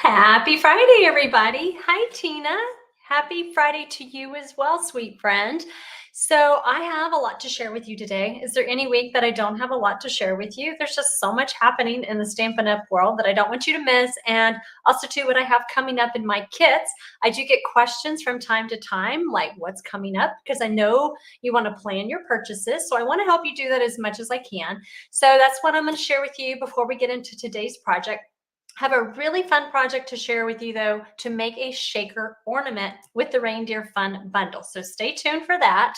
Happy Friday, everybody. Hi, Tina. Happy Friday to you as well, sweet friend. So I have a lot to share with you today. Is there any week that I don't have a lot to share with you? There's just so much happening in the Stampin' Up! World that I don't want you to miss. And also, too, what I have coming up in my kits. I do get questions from time to time, like what's coming up, because I know you want to plan your purchases. So I want to help you do that as much as I can. So that's what I'm going to share with you before we get into today's project. Have a really fun project to share with you, though, to make a shaker ornament with the Reindeer Fun bundle. So stay tuned for that.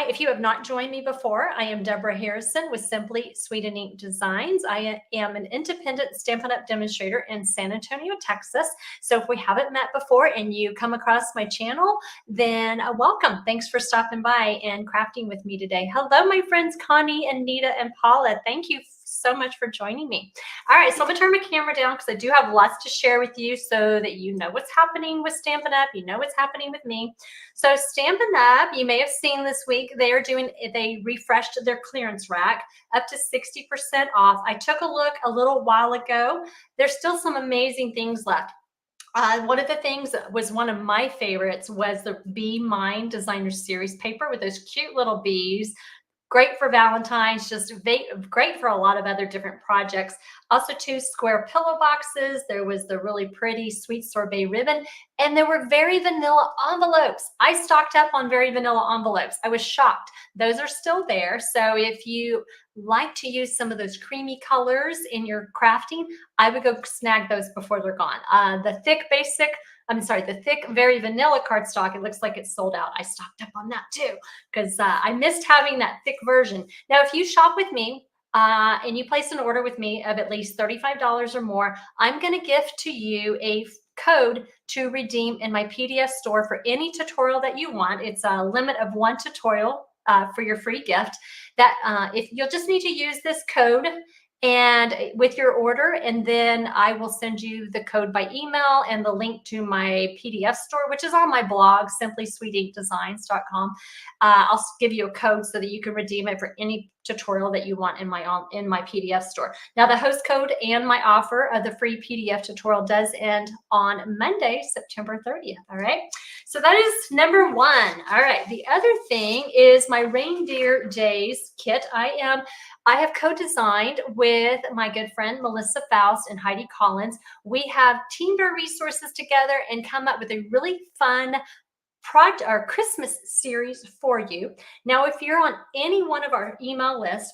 If you have not joined me before, I am Deborah Harrison with Simply Sweet and Ink Designs. I am an independent Stampin' Up! Demonstrator in San Antonio, Texas. So if we haven't met before and you come across my channel, then welcome. Thanks for stopping by and crafting with me today. Hello, my friends Connie, Anita, and Paula. Thank you so much for joining me. All right, so I'm gonna turn my camera down because I do have lots to share with you so that you know what's happening with Stampin' Up, you know what's happening with me. So Stampin' Up, you may have seen this week, they refreshed their clearance rack up to 60% off. I took a look a little while ago. There's still some amazing things left. One of the things that was one of my favorites was the Be Mine Designer Series paper with those cute little bees. Great for Valentine's, just great for a lot of other different projects. Also, 2 square pillow boxes. There was the really pretty sweet sorbet ribbon, and there were very vanilla envelopes. I stocked up on very vanilla envelopes. I was shocked. Those are still there. So if you like to use some of those creamy colors in your crafting, I would go snag those before they're gone. The thick, very vanilla cardstock, it looks like it's sold out. I stocked up on that too, because I missed having that thick version. Now, if you shop with me and you place an order with me of at least $35 or more, I'm going to gift to you a code to redeem in my PDF store for any tutorial that you want. It's a limit of 1 tutorial for your free gift. That if you'll just need to use this code and with your order, and then I will send you the code by email and the link to my PDF store, which is on my blog, simplysweetinkdesigns.com. I'll give you a code so that you can redeem it for any tutorial that you want in my PDF store. Now, the host code and my offer of the free PDF tutorial does end on Monday, September 30th. All right. So that is number 1. All right. The other thing is my Reindeer Days kit. I have co-designed with my good friend Melissa Faust and Heidi Collins. We have teamed our resources together and come up with a really fun project, our Christmas series for you. Now, if you're on any one of our email lists,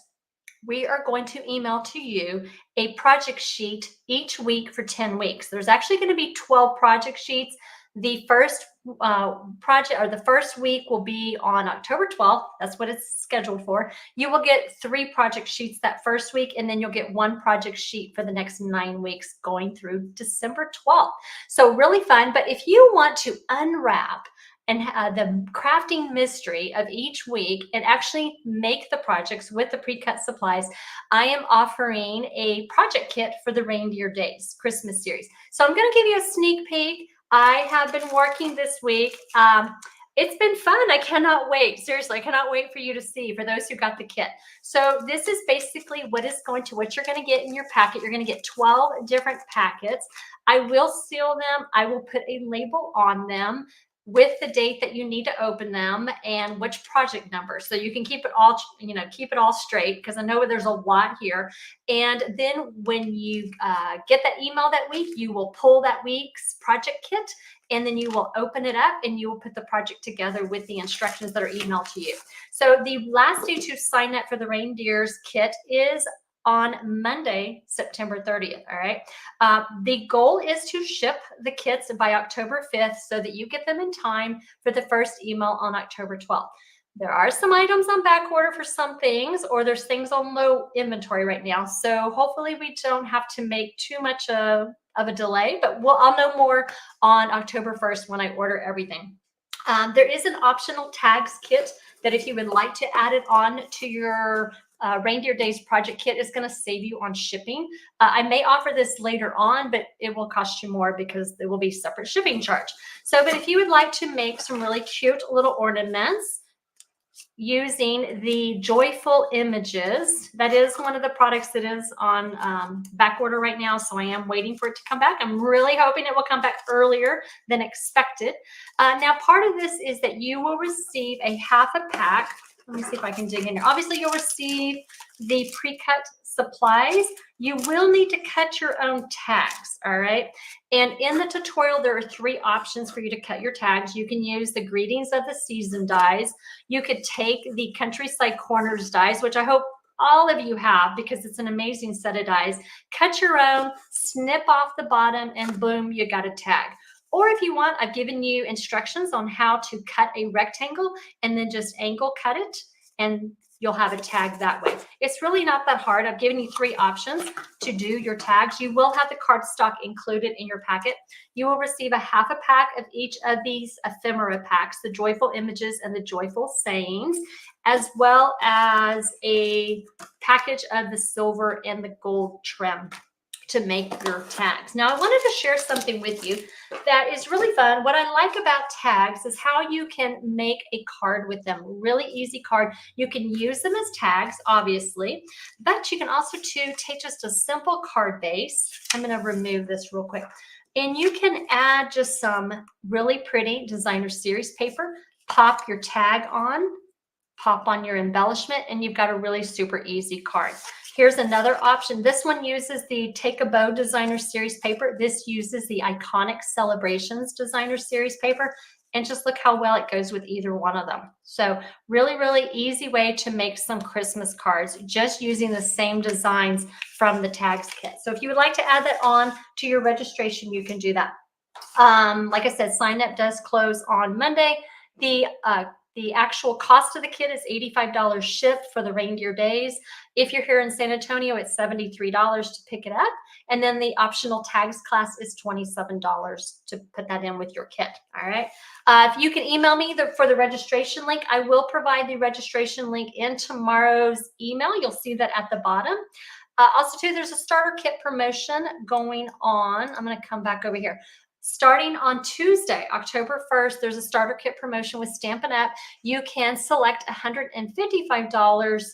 we are going to email to you a project sheet each week for 10 weeks. There's actually going to be 12 project sheets. The first the first week will be on October 12th. That's what it's scheduled for. You will get 3 project sheets that first week, and then you'll get 1 project sheet for the next 9 weeks going through December 12th. So really fun. But if you want to unwrap and the crafting mystery of each week and actually make the projects with the pre-cut supplies, I am offering a project kit for the Reindeer Days Christmas series. So I'm going to give you a sneak peek. I have been working this week. It's been fun. I cannot wait. Seriously, I cannot wait for you to see, for those who got the kit. So this is basically what you're going to get in your packet. You're going to get 12 different packets. I will seal them. I will put a label on them with the date that you need to open them and which project number, so you can keep it all straight, because I know there's a lot here. And then when you get that email that week, you will pull that week's project kit, and then you will open it up and you will put the project together with the instructions that are emailed to you. So the last day to sign up for the Reindeers kit is on Monday, September 30th. All right. The goal is to ship the kits by October 5th so that you get them in time for the first email on October 12th. There are some items on back order for some things, or there's things on low inventory right now. So hopefully we don't have to make too much of a delay, but I'll know more on October 1st when I order everything. There is an optional tags kit that if you would like to add it on to your Reindeer Days project kit, is going to save you on shipping. I may offer this later on, but it will cost you more because there will be separate shipping charge. So, but if you would like to make some really cute little ornaments, using the Joyful Images. That is one of the products that is on back order right now, so I am waiting for it to come back. I'm really hoping it will come back earlier than expected. Now, part of this is that you will receive a half a pack. Let me see if I can dig in here. Obviously, you'll receive the pre-cut supplies. You will need to cut your own tags, all right? And in the tutorial, there are 3 options for you to cut your tags. You can use the Greetings of the Season dies. You could take the Countryside Corners dies, which I hope all of you have because it's an amazing set of dies. Cut your own, snip off the bottom, and boom, you got a tag. Or if you want, I've given you instructions on how to cut a rectangle and then just angle cut it, and you'll have a tag that way. It's really not that hard. I've given you 3 options to do your tags. You will have the cardstock included in your packet. You will receive a half a pack of each of these ephemera packs, the Joyful Images and the Joyful Sayings, as well as a package of the silver and the gold trim to make your tags. Now, I wanted to share something with you that is really fun. What I like about tags is how you can make a card with them. Really easy card. You can use them as tags, obviously, but you can also take just a simple card base. I'm going to remove this real quick. And you can add just some really pretty designer series paper, pop your tag on, pop on your embellishment, and you've got a really super easy card. Here's another option. This one uses the Take a Bow Designer Series paper. This uses the Iconic Celebrations Designer Series paper. And just look how well it goes with either one of them. So really, really easy way to make some Christmas cards just using the same designs from the tags kit. So if you would like to add that on to your registration, you can do that. Like I said, sign up does close on Monday. The actual cost of the kit is $85 shipped for the Reindeer Days. If you're here in San Antonio, it's $73 to pick it up. And then the optional tags class is $27 to put that in with your kit. All right. If you can email me for the registration link, I will provide the registration link in tomorrow's email. You'll see that at the bottom. Also, too, there's a starter kit promotion going on. I'm going to come back over here. Starting on Tuesday, October 1st, there's a starter kit promotion with Stampin' Up. You can select $155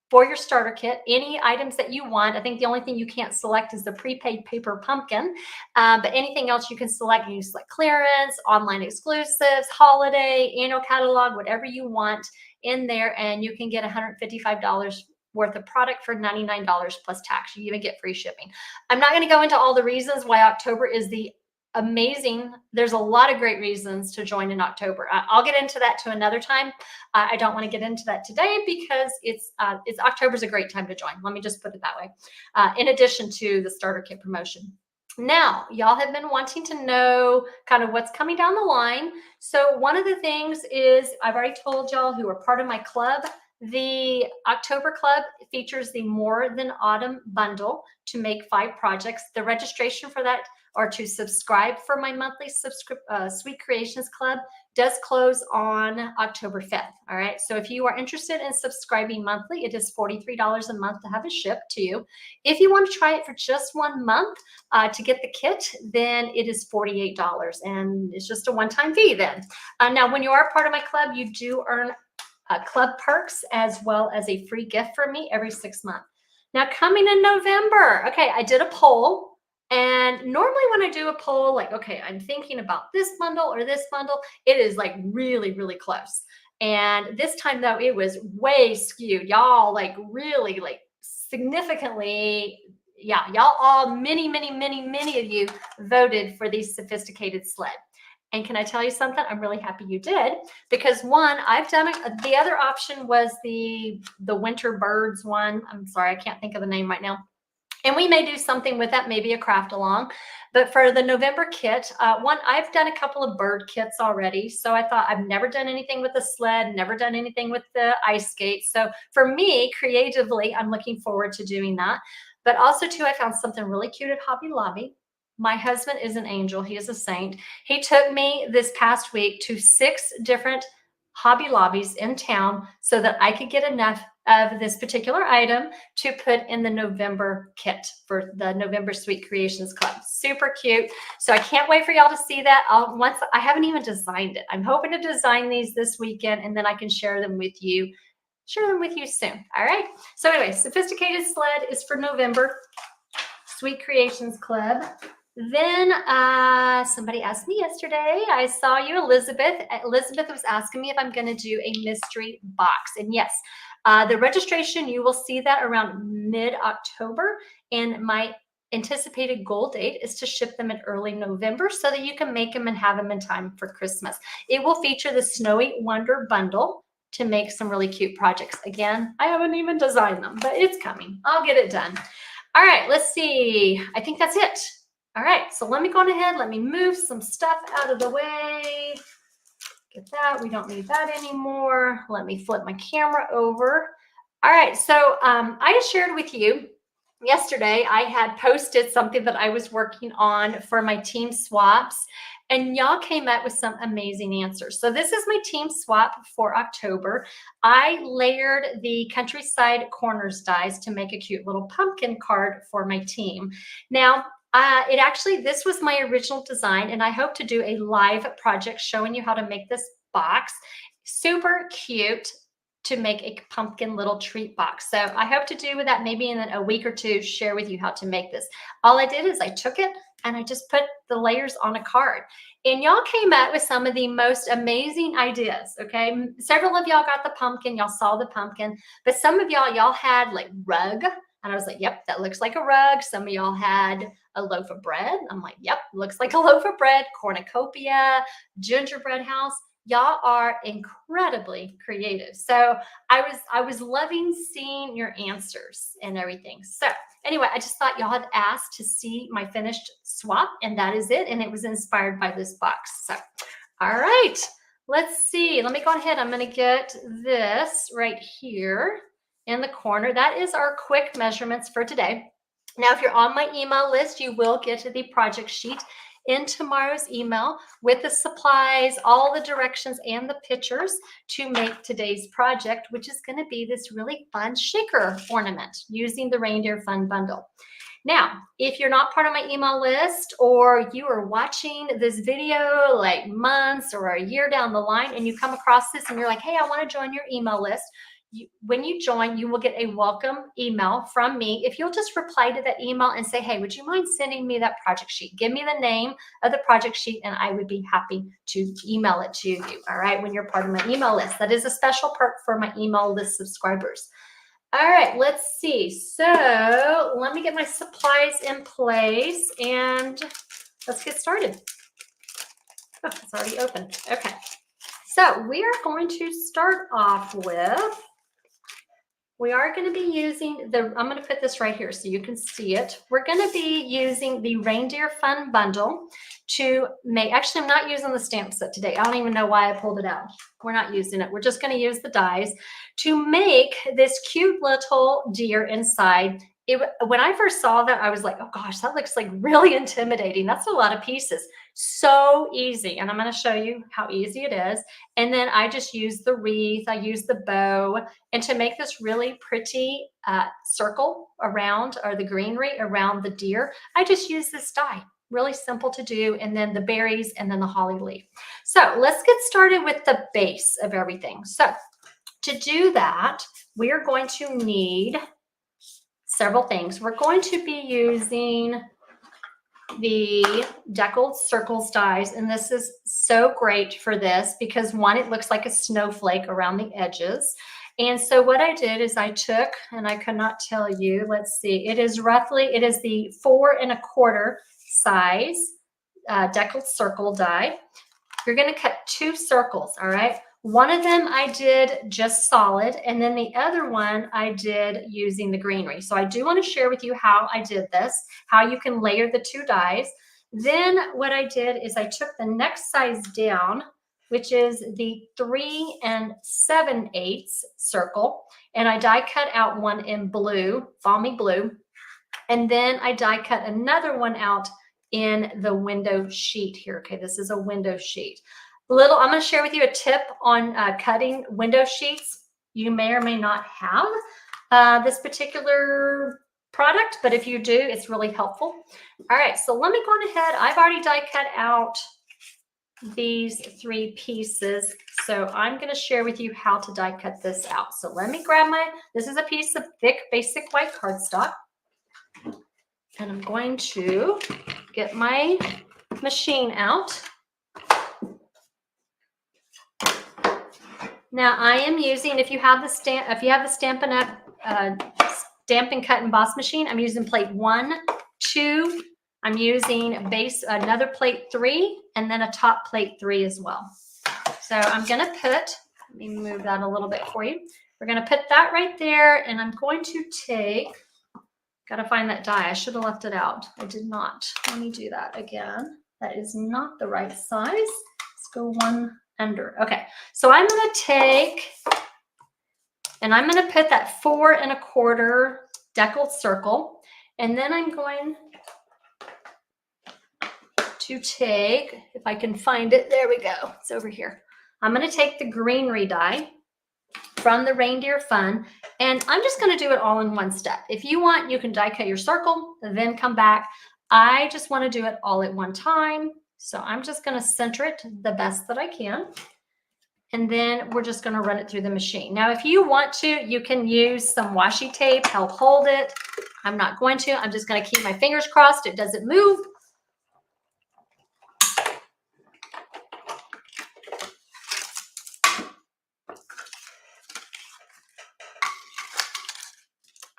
for your starter kit, any items that you want. I think the only thing you can't select is the prepaid paper pumpkin, but anything else you can select. You can select clearance, online exclusives, holiday, annual catalog, whatever you want in there, and you can get $155 worth of product for $99 plus tax. You even get free shipping. I'm not going to go into all the reasons why October is the amazing. There's a lot of great reasons to join in October. I'll get into that to another time. I don't want to get into that today because it's October's a great time to join. Let me just put it that way. In addition to the starter kit promotion. Now, y'all have been wanting to know kind of what's coming down the line. So one of the things is I've already told y'all who are part of my club. The October Club features the More Than Autumn bundle to make 5 projects. The registration for that or to subscribe for my monthly Sweet Creations Club does close on October 5th. All right. So if you are interested in subscribing monthly, it is $43 a month to have it shipped to you. If you want to try it for just 1 month to get the kit, then it is $48. And it's just a one-time fee then. Now, when you are part of my club, you do earn club perks as well as a free gift from me every 6 months. Now, coming in November, okay, I did a poll. And normally when I do a poll, like, okay, I'm thinking about this bundle or this bundle, it is like really, really close. And this time though, it was way skewed. Y'all like really like significantly, yeah, y'all all, many of you voted for these sophisticated sled. And can I tell you something? I'm really happy you did because one, I've done it. The other option was the winter birds one. I'm sorry, I can't think of the name right now. And we may do something with that, maybe a craft along. But for the November kit, I've done a couple of bird kits already. So I thought I've never done anything with the sled, never done anything with the ice skates. So for me, creatively, I'm looking forward to doing that. But also, too, I found something really cute at Hobby Lobby. My husband is an angel. He is a saint. He took me this past week to 6 different Hobby Lobbies in town so that I could get enough of this particular item to put in the November kit for the November Sweet Creations Club. Super cute. So I can't wait for y'all to see that. I haven't even designed it. I'm hoping to design these this weekend, and then I can share them with you soon. All right. So anyway, Sophisticated Sled is for November. Sweet Creations Club. Then somebody asked me yesterday, I saw you, Elizabeth. Elizabeth was asking me if I'm going to do a mystery box. And yes, the registration, you will see that around mid-October. And my anticipated goal date is to ship them in early November so that you can make them and have them in time for Christmas. It will feature the Snowy Wonder Bundle to make some really cute projects. Again, I haven't even designed them, but it's coming. I'll get it done. All right, let's see. I think that's it. All right, so let me go on ahead. Let me move some stuff out of the way. Get that. We don't need that anymore. Let me flip my camera over. All right, so I shared with you yesterday, I had posted something that I was working on for my team swaps, and y'all came up with some amazing answers. So this is my team swap for October. I layered the Countryside Corners dies to make a cute little pumpkin card for my team. Now, this was my original design, and I hope to do a live project showing you how to make this box. Super cute to make a pumpkin little treat box. So I hope to do that maybe in a week or two, share with you how to make this. All I did is I took it and I just put the layers on a card. And y'all came up with some of the most amazing ideas, okay? Several of y'all got the pumpkin, y'all saw the pumpkin, but some of y'all had like rug. And I was like, yep, that looks like a rug. Some of y'all had a loaf of bread. I'm like, yep, looks like a loaf of bread, cornucopia, gingerbread house. Y'all are incredibly creative. So I was loving seeing your answers and everything. So anyway, I just thought y'all had asked to see my finished swap, and that is it. And it was inspired by this box. So, all right, let's see. Let me go ahead. I'm going to get this right here in the corner. That is our quick measurements for today. Now, if you're on my email list, you will get the project sheet in tomorrow's email with the supplies, all the directions, and the pictures to make today's project, which is going to be this really fun shaker ornament using the Reindeer Fun bundle. Now, if you're not part of my email list, or you are watching this video like months or a year down the line and you come across this and you're like, hey, I want to join your email list, when you join, you will get a welcome email from me. If you'll just reply to that email and say, hey, would you mind sending me that project sheet? Give me the name of the project sheet and I would be happy to email it to you, all right, when you're part of my email list. That is a special perk for my email list subscribers. All right, let's see. So let me get my supplies in place and let's get started. Oh, it's already open. Okay. So we are going to start off with, we are going to be using I'm going to put this right here so you can see it. We're going to be using the Reindeer Fun bundle to make, actually I'm not using the stamp set today. I don't even know why I pulled it out. We're not using it. We're just going to use the dies to make this cute little deer inside. When I first saw that, I was like, oh gosh, that looks like really intimidating. That's a lot of pieces. So easy. And I'm going to show you how easy it is. And then I just use the wreath. I use the bow. And to make this really pretty circle around, or the greenery around the deer, I just use this die. Really simple to do. And then the berries and then the holly leaf. So let's get started with the base of everything. So to do that, we are going to need several things. We're going to be using the Deckled Circles dies, and this is so great for this because one, it looks like a snowflake around the edges. And so what I did is I took, and I cannot tell you, let's see, it is the 4 1/4 size Deckled Circle die. You're going to cut 2 circles, all right? One of them I did just solid, and then the other one I did using the greenery. So I do want to share with you how I did this, how you can layer the 2 dies. Then what I did is I took the next size down, which is the 3 7/8 circle, and I die cut out one in blue, balmy blue, and then I die cut another one out in the window sheet here. Okay, this is a window sheet. I'm going to share with you a tip on cutting window sheets. You may or may not have this particular product, but if you do, it's really helpful. All right, so let me go on ahead. I've already die cut out these 3 pieces, so I'm going to share with you how to die cut this out. So let me grab this is a piece of thick basic white cardstock, and I'm going to get my machine out. Now I am using, if you have the Stampin' Up Stampin' Cut Emboss machine, I'm using plate 1, 2. I'm using another plate 3, and then a top plate 3 as well. So I'm going to let me move that a little bit for you. We're going to put that right there, and I'm going to got to find that die. I should have left it out. I did not. Let me do that again. That is not the right size. Let's go one under. Okay, so I'm going to and I'm going to put that 4 1/4 deckled circle, and then I'm going to take, if I can find it, there we go, it's over here. I'm going to take the greenery die from the Reindeer Fun, and I'm just going to do it all in one step. If you want, you can die cut your circle, then come back. I just want to do it all at one time, so I'm just going to center it the best that I can, and then we're just going to run it through the machine. Now, if you want to, you can use some washi tape, help hold it. I'm not going to. I'm just going to keep my fingers crossed it doesn't move.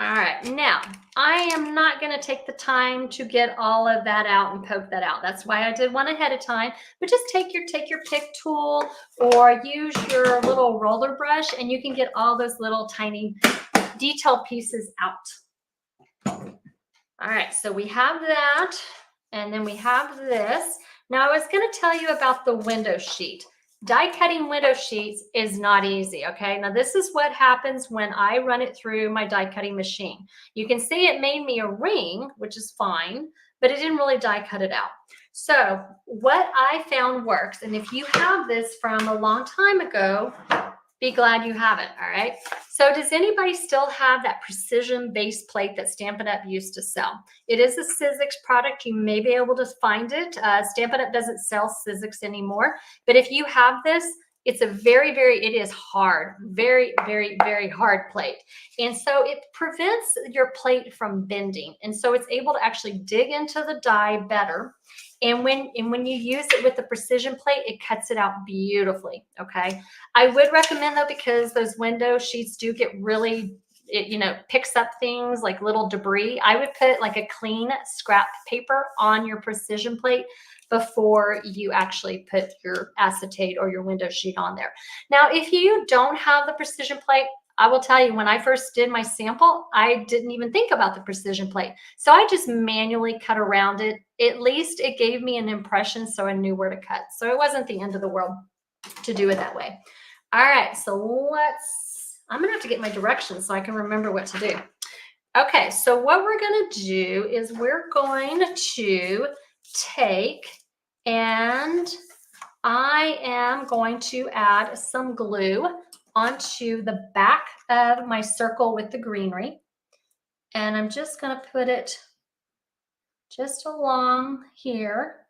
All right, now I am not going to take the time to get all of that out and poke that out. That's why I did one ahead of time. But just take your pick tool or use your little roller brush, and you can get all those little tiny detailed pieces out. All right, so we have that, and then we have this. Now I was going to tell you about the window sheet. Die cutting window sheets is not easy, okay? Now this is what happens when I run it through my die cutting machine. You can see it made me a ring, which is fine, but it didn't really die cut it out. So what I found works, and if you have this from a long time ago, be glad you have it, all right? So does anybody still have that precision base plate that Stampin' Up used to sell? It is a Sizzix product. You may be able to find it. Stampin' Up doesn't sell Sizzix anymore, but if you have this, it's a it is hard, very, very, very hard plate. And so it prevents your plate from bending. And so it's able to actually dig into the die better. And when you use it with the precision plate, it cuts it out beautifully, okay? I would recommend, though, because those window sheets do get really, picks up things like little debris. I would put like a clean scrap paper on your precision plate before you actually put your acetate or your window sheet on there. Now, if you don't have the precision plate, I will tell you, when I first did my sample, I didn't even think about the precision plate. So I just manually cut around it. At least it gave me an impression, so I knew where to cut. So it wasn't the end of the world to do it that way. All right, so I'm gonna have to get my directions so I can remember what to do. Okay, so what we're gonna do is we're going to take, and I am going to add some glue onto the back of my circle with the greenery. And I'm just going to put it just along here.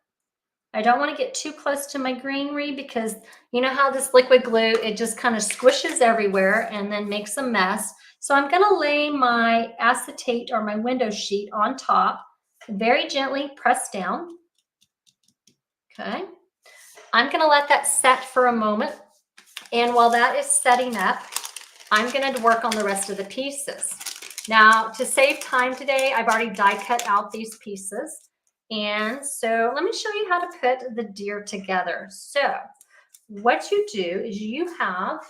I don't want to get too close to my greenery because you know how this liquid glue, it just kind of squishes everywhere and then makes a mess. So I'm going to lay my acetate or my window sheet on top, very gently press down. Okay. I'm going to let that set for a moment. And while that is setting up, I'm going to work on the rest of the pieces. Now, to save time today, I've already die cut out these pieces. And so let me show you how to put the deer together. So what you do is you have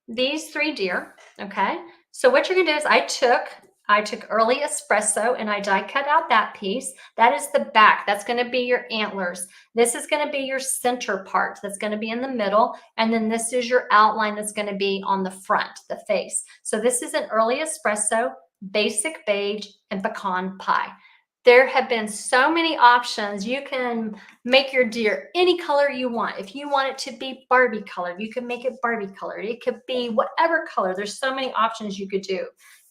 these 3 deer, okay? So what you're going to do is I took early espresso and I die cut out that piece. That is the back. That's going to be your antlers. This is going to be your center part. That's going to be in the middle. And then this is your outline that's going to be on the front, the face. So this is an early espresso, basic beige, and pecan pie. There have been so many options. You can make your deer any color you want. If you want it to be Barbie colored, you can make it Barbie colored. It could be whatever color. There's so many options you could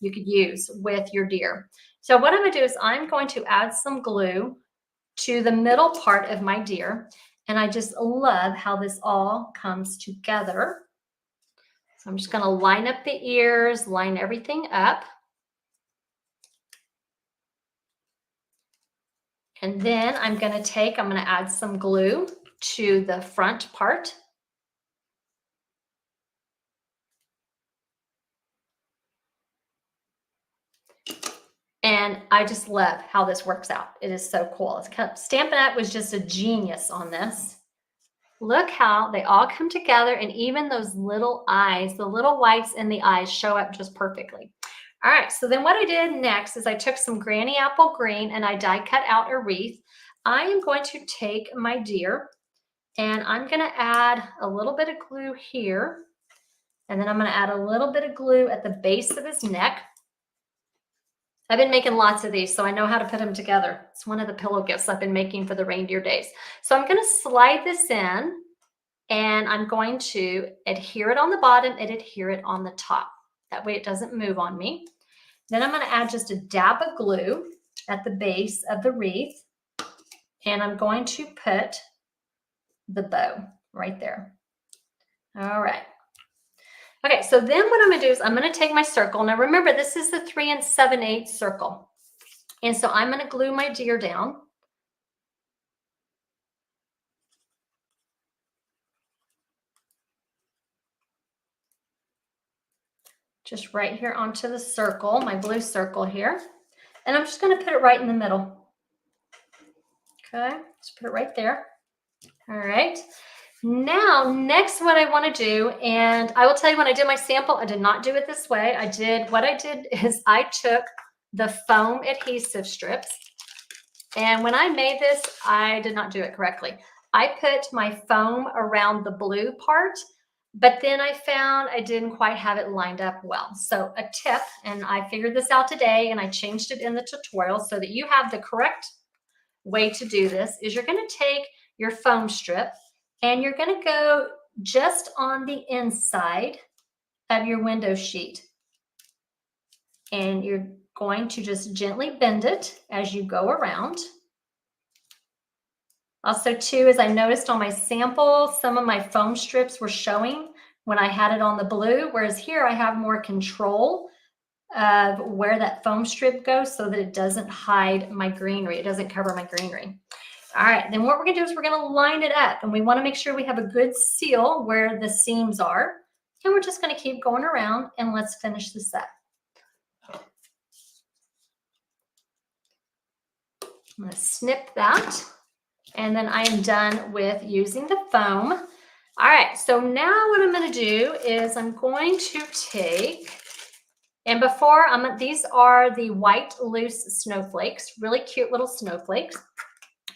use with your deer. So what I'm gonna do is I'm going to add some glue to the middle part of my deer. And I just love how this all comes together. So I'm just gonna line up the ears, line everything up. And then I'm gonna add some glue to the front part. And I just love how this works out. It is so cool. Stampin' Up was just a genius on this. Look how they all come together, and even those little eyes, the little whites in the eyes show up just perfectly. All right, so then what I did next is I took some Granny Apple Green and I die cut out a wreath. I am going to take my deer and I'm gonna add a little bit of glue here, and then I'm gonna add a little bit of glue at the base of his neck. I've been making lots of these, so I know how to put them together. It's one of the pillow gifts I've been making for the Reindeer Days. So I'm gonna slide this in, and I'm going to adhere it on the bottom and adhere it on the top. That way it doesn't move on me. Then I'm gonna add just a dab of glue at the base of the wreath, and I'm going to put the bow right there. All right. Okay, so then what I'm gonna do is I'm gonna take my circle. Now remember, this is the 3 7/8 circle. And so I'm gonna glue my deer down. Just right here onto the circle, my blue circle here. And I'm just gonna put it right in the middle. Okay, just put it right there. All right. Now, next what I want to do, and I will tell you when I did my sample, I did not do it this way. What I did is I took the foam adhesive strips, and when I made this, I did not do it correctly. I put my foam around the blue part, but then I found I didn't quite have it lined up well. So a tip, and I figured this out today, and I changed it in the tutorial so that you have the correct way to do this, is you're going to take your foam strip and you're going to go just on the inside of your window sheet. And you're going to just gently bend it as you go around. Also too, as I noticed on my sample, some of my foam strips were showing when I had it on the blue, whereas here I have more control of where that foam strip goes so that it doesn't hide my greenery. It doesn't cover my greenery. All right, then what we're gonna do is we're gonna line it up, and we wanna make sure we have a good seal where the seams are. And we're just gonna keep going around, and let's finish this up. I'm gonna snip that, and then I am done with using the foam. All right, so now what I'm gonna do is I'm going to take, and these are the white loose snowflakes, really cute little snowflakes.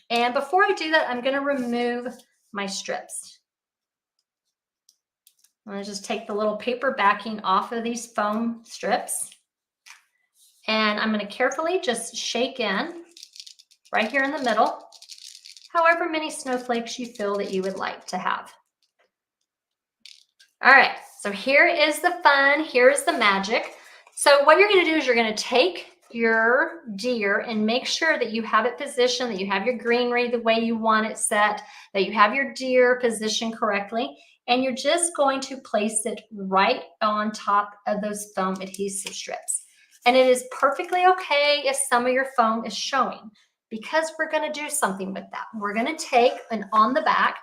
And before I do that, I'm going to remove my strips. I'm going to just take the little paper backing off of these foam strips. And I'm going to carefully just shake in right here in the middle, however many snowflakes you feel that you would like to have. All right, so here is the fun, here is the magic. So what you're going to do is you're going to take your deer and make sure that you have it positioned, that you have your greenery the way you want it set, that you have your deer positioned correctly, and you're just going to place it right on top of those foam adhesive strips. And it is perfectly okay if some of your foam is showing, because we're going to do something with that. We're going to take, and on the back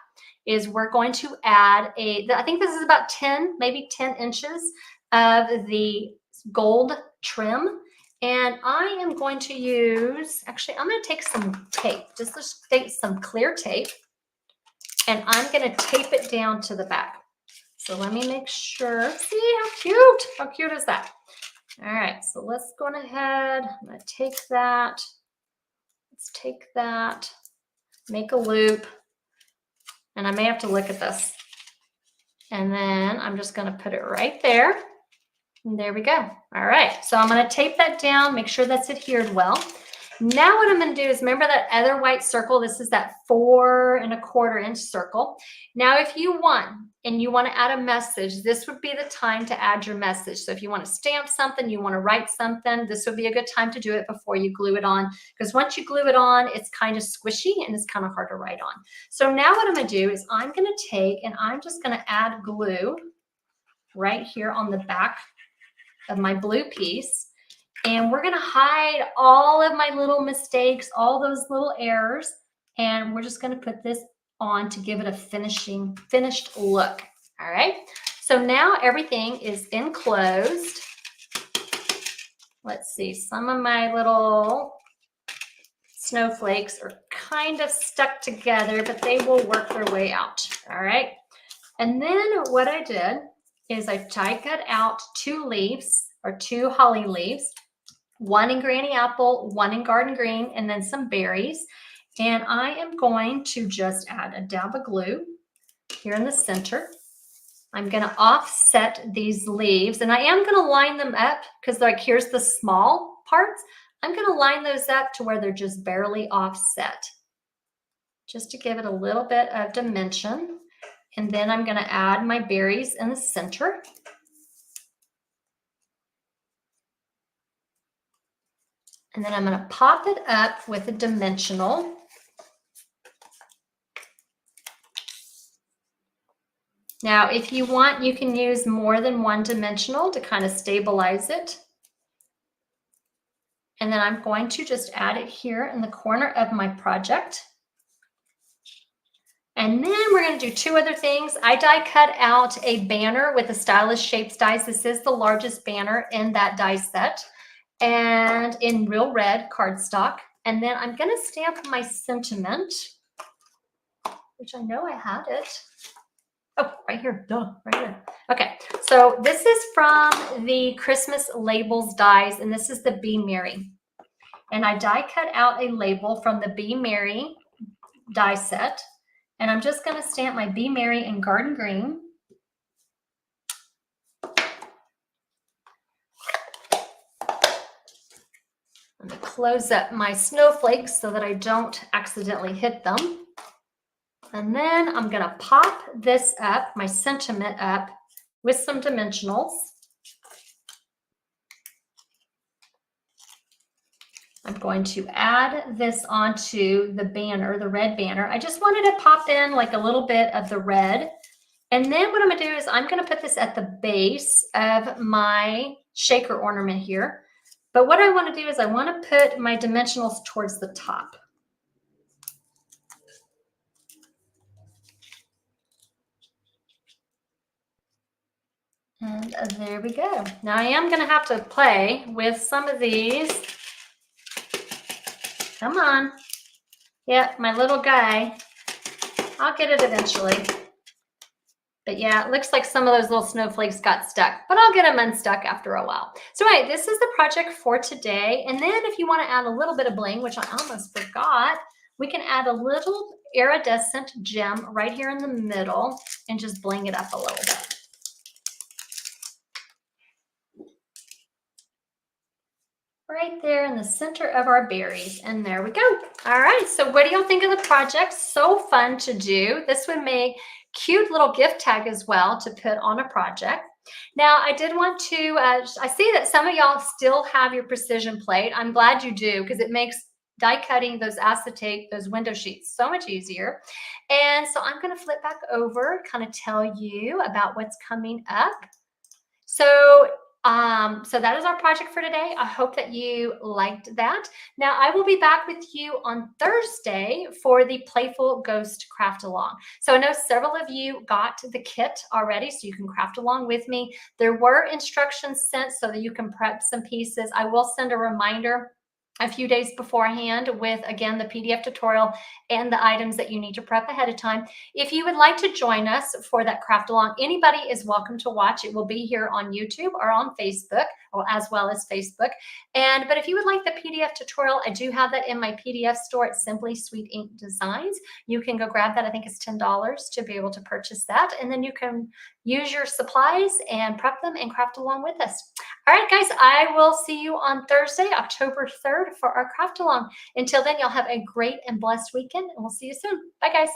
is we're going to add I think this is about 10, maybe 10 inches of the gold trim. And I am going to use, actually, I'm going to take some tape, just take some clear tape, and I'm going to tape it down to the back. So let me make sure. See how cute? How cute is that? All right, so let's go ahead. I'm going to take that. Let's take that, make a loop, and I may have to look at this. And then I'm just going to put it right there. And there we go. All right, so I'm going to tape that down, make sure that's adhered well. Now what I'm going to do is remember that other white circle. This is that 4 1/4 inch circle. Now, if you want and you want to add a message, this would be the time to add your message. So if you want to stamp something, you want to write something, this would be a good time to do it before you glue it on. Because once you glue it on, it's kind of squishy and it's kind of hard to write on. So now what I'm going to do is I'm going to take and I'm just going to add glue right here on the back of my blue piece. And we're going to hide all of my little mistakes, all those little errors. And we're just going to put this on to give it a finished look. All right. So now everything is enclosed. Let's see. Some of my little snowflakes are kind of stuck together, but they will work their way out. All right. And then what I did is I die cut out 2 leaves or 2 holly leaves. 1 in Granny Apple, 1 in Garden Green, and then some berries. And I am going to just add a dab of glue here in the center. I'm going to offset these leaves, and I am going to line them up because like here's the small parts. I'm going to line those up to where they're just barely offset, just to give it a little bit of dimension. And then I'm going to add my berries in the center. And then I'm going to pop it up with a dimensional. Now, if you want, you can use more than 1 dimensional to kind of stabilize it. And then I'm going to just add it here in the corner of my project. And then we're going to do 2 other things. I die cut out a banner with the Stylish Shapes dies. This is the largest banner in that die set, and in real red cardstock. And then I'm going to stamp my sentiment, which I know I had it. Oh, right here, duh, right here. Okay, so this is from the Christmas Labels dies, and this is the Be Merry. And I die cut out a label from the Be Merry die set, and I'm just going to stamp my Be Merry in Garden Green. I'm going to close up my snowflakes so that I don't accidentally hit them. And then I'm going to pop this up, my sentiment up, with some dimensionals. I'm going to add this onto the banner, the red banner. I just wanted to pop in like a little bit of the red. And then what I'm going to do is I'm going to put this at the base of my shaker ornament here. But what I want to do is I want to put my dimensionals towards the top. And there we go. Now I am going to have to play with some of these. Come on. Yeah, my little guy. I'll get it eventually. But yeah, it looks like some of those little snowflakes got stuck, but I'll get them unstuck after a while. So anyway, this is the project for today. And then if you want to add a little bit of bling, which I almost forgot, we can add a little iridescent gem right here in the middle and just bling it up a little bit. Right there in the center of our berries. And there we go. All right. So what do y'all think of the project? So fun to do. This would make cute little gift tag as well to put on a project. Now, I did want to, I see that some of y'all still have your precision plate. I'm glad you do, because it makes die cutting those acetate, those window sheets so much easier. And so I'm going to flip back over, kind of tell you about what's coming up. So that is our project for today. I hope that you liked that. Now, I will be back with you on Thursday for the Playful Ghost Craft Along. So I know several of you got the kit already, so you can craft along with me. There were instructions sent so that you can prep some pieces. I will send a reminder a few days beforehand with, again, the PDF tutorial and the items that you need to prep ahead of time. If you would like to join us for that craft along, anybody is welcome to watch. It will be here on YouTube or on Facebook, or as well as Facebook. But if you would like the PDF tutorial, I do have that in my PDF store at Simply Sweet Ink Designs. You can go grab that. I think it's $10 to be able to purchase that. And then you can use your supplies and prep them and craft along with us. All right, guys, I will see you on Thursday, October 3rd for our craft along. Until then, y'all have a great and blessed weekend, and we'll see you soon. Bye, guys.